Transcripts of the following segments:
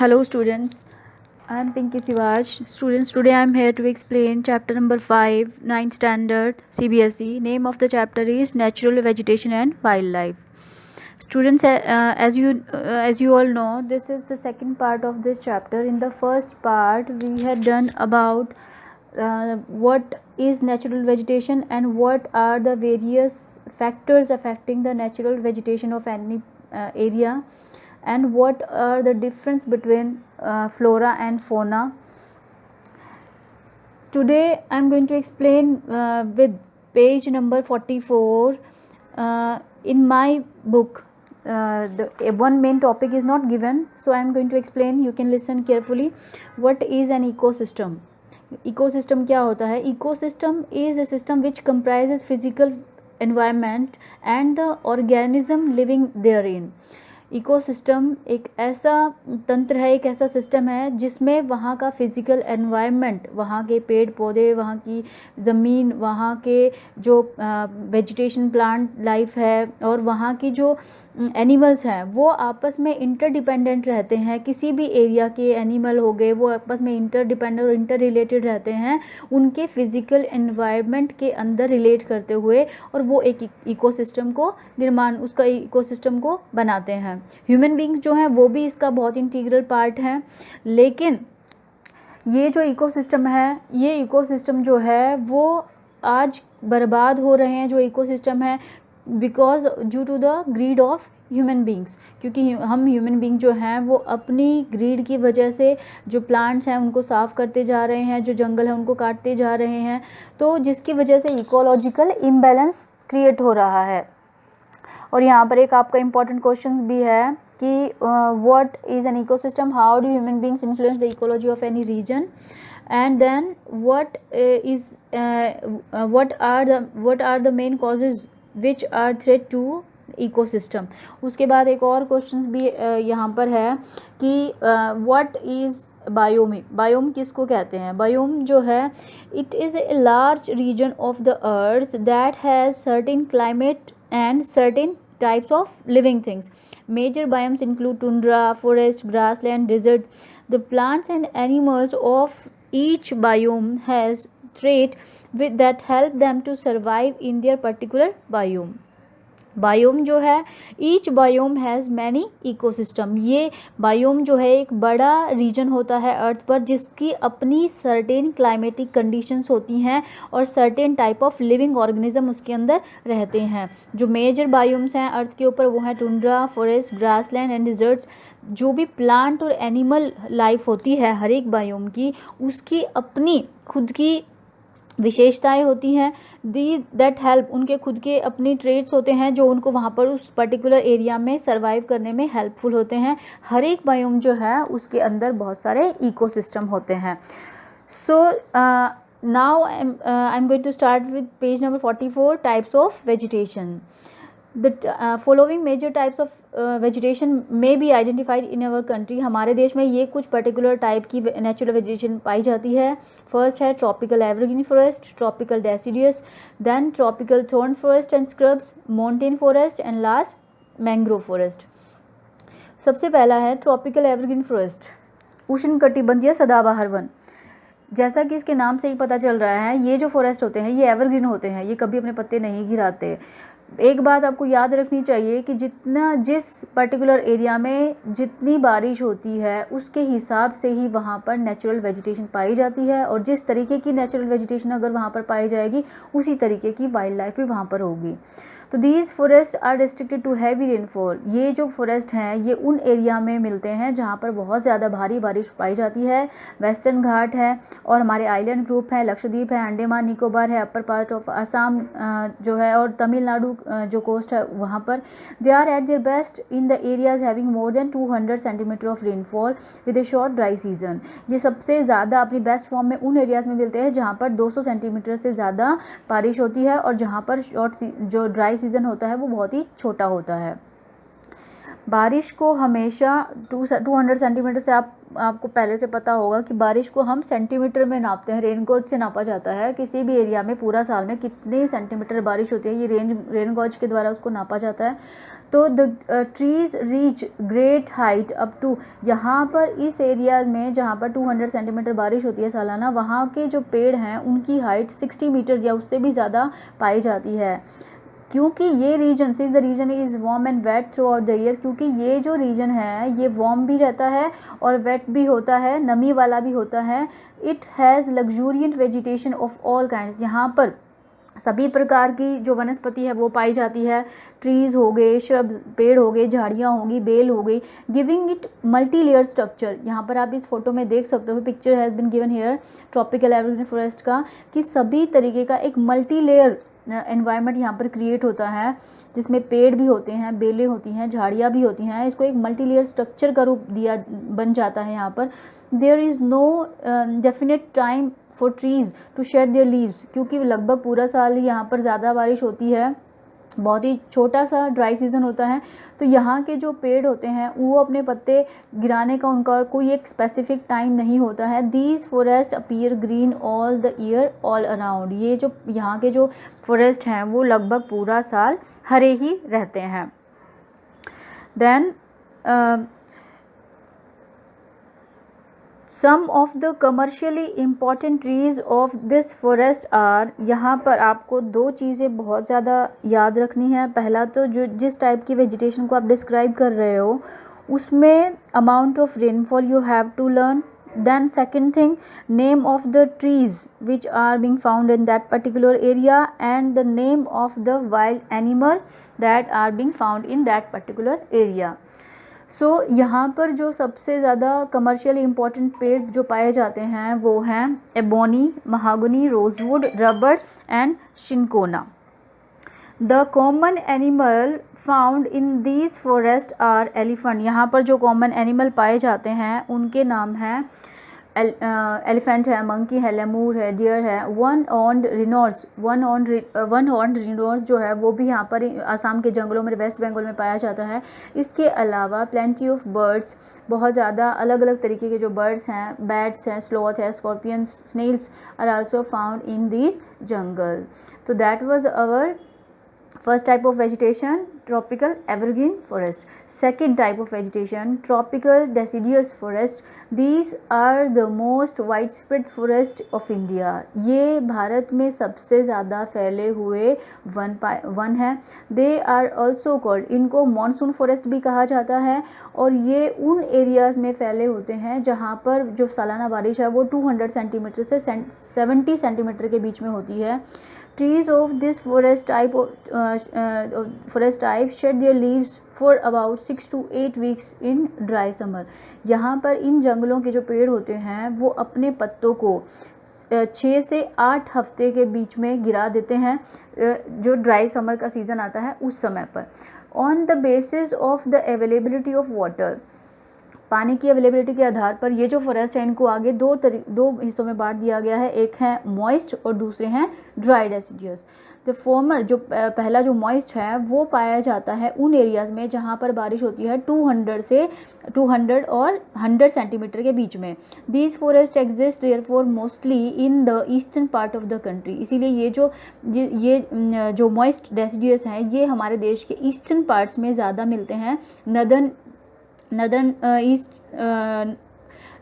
Hello students, I am Pinky Sivaj. Students, today I am here to explain chapter number 5, 9th standard CBSE. Name of the chapter is Natural Vegetation and Wildlife. Students, as you all know, this is the second part of this chapter. In the first part, we had done about what is natural vegetation and what are the various factors affecting the natural vegetation of any area, and what are the difference between flora and fauna. Today I am going to explain with page number 44. In my book the one main topic is not given, so I am going to explain. You can listen carefully. What is an ecosystem? Ecosystem क्या होता है? Ecosystem is a system which comprises physical environment and the organism living therein. Ecosystem एक ऐसा तंत्र है, एक ऐसा system है जिसमें वहाँ का फिज़िकल एनवायरनमेंट, वहाँ के पेड़ पौधे, वहाँ की ज़मीन, वहाँ के जो वेजिटेशन प्लांट लाइफ है और वहाँ की जो एनिमल्स हैं वो आपस में इंटरडिपेंडेंट रहते हैं. किसी भी एरिया के एनिमल हो गए वो आपस में इंटरडिपेंडेंट और इंटर रिलेटेड रहते हैं उनके फिज़िकल एनवायरनमेंट के अंदर रिलेट करते हुए, और वो एक इकोसिस्टम को उसका इकोसिस्टम को बनाते हैं. ह्यूमन बींग्स जो हैं वो भी इसका बहुत इंटीग्रल पार्ट हैं. लेकिन ये जो इकोसिस्टम है, ये इकोसिस्टम जो है वो आज बर्बाद हो रहे हैं. जो इकोसिस्टम है because due to the greed of human beings, क्योंकि हम ह्यूमन बींग जो हैं वो अपनी ग्रीड की वजह से जो प्लांट्स हैं उनको साफ़ करते जा रहे हैं, जो जंगल है उनको काटते जा रहे हैं, तो जिसकी वजह से इकोलॉजिकल इम्बैलेंस क्रिएट हो रहा है. और यहाँ पर एक आपका इम्पॉर्टेंट क्वेश्चन भी है कि what is an ecosystem, how do human beings influence the ecology of any region, and then what are the main causes which are threat to ecosystem. उसके बाद एक और क्वेश्चंस भी यहाँ पर है कि what is बायोम. बायोम किसको कहते हैं? बायोम जो है it is a large region of the earth that has certain climate and certain types of living things. Major biomes include tundra, forest, grassland, desert. The plants and animals of each biome has traits that help them to survive in their particular biome. Biome जो है, each biome has many ecosystem. ये biome जो है एक बड़ा reason होता है अर्थ पर जिसकी अपनी सर्टेन क्लाइमेटिक कंडीशंस होती हैं और certain type of living organism उसके अंदर रहते हैं. जो मेजर बायोम्स हैं अर्थ के ऊपर वो हैं tundra, forest, grassland and deserts. जो भी प्लांट और एनिमल लाइफ होती है हर एक बायोम की, उसकी अपनी खुद की विशेषताएं होती हैं. दीज दैट हेल्प, उनके खुद के अपनी ट्रेड्स होते हैं जो उनको वहाँ पर उस पर्टिकुलर एरिया में सर्वाइव करने में हेल्पफुल होते हैं. हर एक बायोम जो है उसके अंदर बहुत सारे इकोसिस्टम होते हैं. So now I am going to start with page number 44, types of vegetation. The following major types of vegetation may be identified in our country. हमारे देश में ये कुछ पर्टिकुलर टाइप की नेचुरल वेजिटेशन पाई जाती है. फर्स्ट है tropical evergreen forest, tropical deciduous, then tropical thorn forest and scrubs, mountain forest and last mangrove forest. सबसे पहला है ट्रॉपिकल एवरग्रीन फॉरेस्ट, उष्णकटिबंधीय सदाबहार वन. जैसा कि इसके नाम से ही पता चल रहा है, ये जो फॉरेस्ट होते हैं ये एवरग्रीन होते हैं, ये कभी अपने पत्ते नहीं गिराते. एक बात आपको याद रखनी चाहिए कि जिस पर्टिकुलर एरिया में जितनी बारिश होती है उसके हिसाब से ही वहाँ पर नेचुरल वेजिटेशन पाई जाती है, और जिस तरीके की नेचुरल वेजिटेशन अगर वहाँ पर पाई जाएगी उसी तरीके की वाइल्ड लाइफ भी वहाँ पर होगी. तो these forest are restricted to heavy rainfall. ये जो फॉरेस्ट हैं ये उन एरिया में मिलते हैं जहाँ पर बहुत ज़्यादा भारी बारिश पाई जाती है. वेस्टर्न घाट है और हमारे आइलैंड ग्रुप है, लक्षद्वीप है, अंडमान निकोबार है, अपर पार्ट ऑफ असम जो है, और तमिलनाडु जो कोस्ट है वहाँ पर. They are at their best in the areas having more than 200 centimetre of rainfall with a short dry season. ये सबसे ज़्यादा अपनी बेस्ट फॉर्म में उन एरियाज़ में मिलते हैं जहाँ पर 200 सेंटीमीटर से ज़्यादा बारिश होती है और जहाँ पर शॉर्ट जो ड्राई सीजन होता है वो बहुत ही छोटा होता है. बारिश को हमेशा 200 सेंटीमीटर से आपको पहले से पता होगा कि बारिश को हम सेंटीमीटर में नापते हैं, रेन गॉज से नापा जाता है। किसी भी एरिया में पूरा साल में कितने सेंटीमीटर बारिश होती है, ये रेन गॉज के द्वारा उसको नापा जाता है। तो the trees reach great height up to, यहाँ पर इस एरियाज में जहाँ पर 200 सेंटीमीटर बारिश होती है सालाना, वहाँ के जो पेड़ हैं उनकी हाइट 60 मीटर या उससे भी ज़्यादा पाई जाती है। क्योंकि ये region is the region is warm and wet throughout the year, क्योंकि ये जो रीजन है ये वार्म भी रहता है और वेट भी होता है, नमी वाला भी होता है। It has luxuriant vegetation of all kinds, यहाँ पर सभी प्रकार की जो वनस्पति है वो पाई जाती है। ट्रीज़ हो गए, श्रब्स पेड़ हो गए, झाड़ियाँ होंगी, बेल हो गई, giving it multi layer structure. यहाँ पर आप इस फोटो में देख सकते हो, picture has been given here tropical evergreen forest का, कि सभी तरीके का एक मल्टी लेयर एनवायरनमेंट यहाँ पर क्रिएट होता है, जिसमें पेड़ भी होते हैं, बेलें होती हैं, झाड़ियाँ भी होती हैं। इसको एक मल्टी लेयर स्ट्रक्चर का रूप दिया बन जाता है यहाँ पर। There is no definite time for trees to shed their leaves, क्योंकि लगभग पूरा साल यहाँ पर ज़्यादा बारिश होती है, बहुत ही छोटा सा ड्राई सीज़न होता है। तो यहाँ के जो पेड़ होते हैं वो अपने पत्ते गिराने का उनका कोई एक स्पेसिफिक टाइम नहीं होता है। These forest appear green all the year all around, ये जो यहाँ के जो फॉरेस्ट हैं वो लगभग पूरा साल हरे ही रहते हैं। Then some of the commercially important trees of this forest are, यहाँ पर आपको दो चीज़ें बहुत ज़्यादा याद रखनी है। पहला तो जो जिस टाइप की वेजिटेशन को आप डिस्क्राइब कर रहे हो उसमें amount of rainfall you have to learn. Then second thing, name of the trees which are being found in that particular area and the name of the wild animal that are being found in that particular area. सो यहाँ पर जो सबसे ज़्यादा commercially important पेड़ जो पाए जाते हैं वो हैं ebony, mahogany, rosewood, rubber and cinchona. The common animal found in these forest are elephant, यहाँ पर जो कॉमन एनिमल पाए जाते हैं उनके नाम हैं एलिफेंट है, मंकी है, लेमूर है, डियर है, वन ऑन्ड रिनोर्स जो है वो भी यहाँ पर आसाम के जंगलों में, वेस्ट बंगाल में पाया जाता है। इसके अलावा प्लेंटी ऑफ बर्ड्स, बहुत ज़्यादा अलग अलग तरीके के जो बर्ड्स हैं, बैट्स हैं, स्लॉथ है, scorpions, snails are also found in this jungle. तो that was our first type of vegetation, tropical evergreen forest. Second type of vegetation, tropical deciduous forest. These are the most widespread forest of India. ये भारत में सबसे ज़्यादा फैले हुए one है। They are also called, इनको monsoon forest भी कहा जाता है, और ये उन एरियाज़ में फैले होते हैं जहाँ पर जो सालाना बारिश है वो 200 सेंटीमीटर से 70 सेंटीमीटर के बीच में होती है। Trees of this forest type shed their leaves for about 6 to 8 weeks in dry summer. यहाँ पर इन जंगलों के जो पेड़ होते हैं वो अपने पत्तों को 6 से 8 हफ्ते के बीच में गिरा देते हैं, जो ड्राई समर का सीज़न आता है उस समय पर। On the basis of the availability of water, पानी की अवेलेबिलिटी के आधार पर ये जो फॉरेस्ट है इनको आगे दो हिस्सों में बांट दिया गया है। एक है मॉइस्ट और दूसरे हैं ड्राई डेसिडियस। द फॉर्मर, जो पहला जो मॉइस्ट है वो पाया जाता है उन एरियाज़ में जहाँ पर बारिश होती है 200 और 100 सेंटीमीटर के बीच में। These forest exist therefore mostly in the eastern part of the country. इसीलिए ये जो मॉइस्ट डेसिडियस हैं ये हमारे देश के ईस्टर्न पार्ट्स में ज़्यादा मिलते हैं।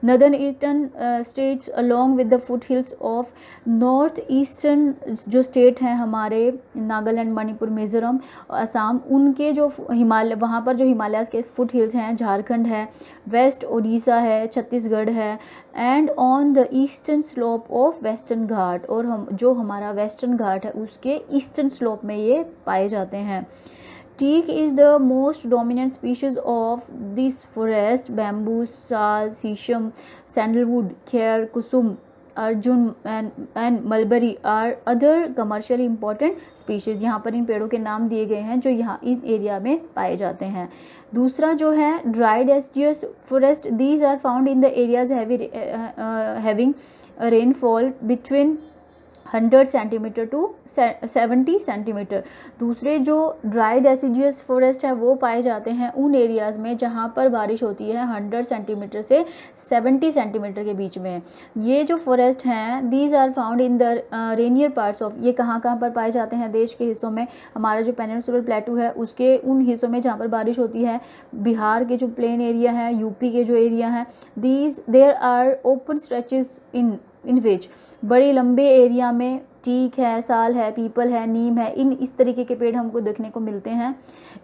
northern eastern states along with the foothills of north eastern जो स्टेट हैं हमारे नागालैंड, मणिपुर, मिज़ोरम, असम, उनके जो हिमालय, वहाँ पर जो हिमालय के फुट हिल्स हैं, झारखंड है, वेस्ट ओडिशा है, छत्तीसगढ़ है, and on the eastern slope of western Ghat, और जो हमारा वेस्टर्न घाट है उसके ईस्टर्न स्लोप में ये पाए जाते हैं। Teak is the most dominant species of this forest. Bamboo, sal, sisam, sandalwood, kher, kusum, arjun and mulberry are other commercially important species. यहाँ पर इन पेड़ों के नाम दिए गए हैं जो यहाँ इस एरिया में पाए जाते हैं। दूसरा जो है dry deciduous forest. These are found in the areas having rainfall between 100 centimetre to 70 centimetre. दूसरे जो ड्राई डेसिडियस फॉरेस्ट है वो पाए जाते हैं उन एरियाज़ में जहाँ पर बारिश होती है 100 सेंटीमीटर से 70 सेंटीमीटर के बीच में। ये जो फॉरेस्ट हैं these are found in the rainier parts of, ये कहाँ कहाँ पर पाए जाते हैं देश के हिस्सों में, हमारा जो पेनिनसुलर प्लेटू है उसके उन हिस्सों में जहाँ पर बारिश होती है, बिहार के जो प्लेन एरिया है, यूपी के जो एरिया हैं, these there are open stretches in which, बड़े लंबे एरिया में टीक है, साल है, पीपल है, नीम है, इन इस तरीके के पेड़ हमको देखने को मिलते हैं।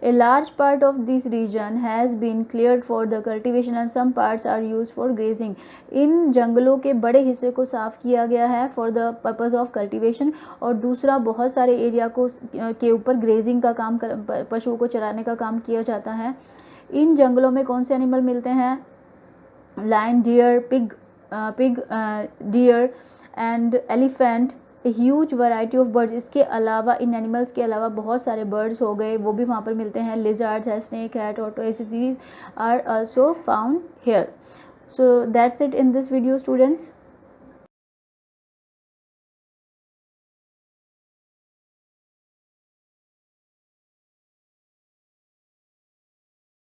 A large part of this region has been cleared for the cultivation and some parts are used for grazing, इन जंगलों के बड़े हिस्से को साफ़ किया गया है for the purpose of cultivation, और दूसरा बहुत सारे एरिया को के ऊपर ग्रेजिंग का काम पशुओं को चराने का काम किया जाता है। इन जंगलों में कौन से एनिमल मिलते हैं? Lion, deer, pig, deer and elephant, a huge variety of birds, इसके अलावा इन एनिमल्स के अलावा बहुत सारे बर्ड्स हो गए वो भी वहाँ पर मिलते हैं, लिजर्ड्स है, स्नेक है, tortoise, these are also found here. So that's it in this video students.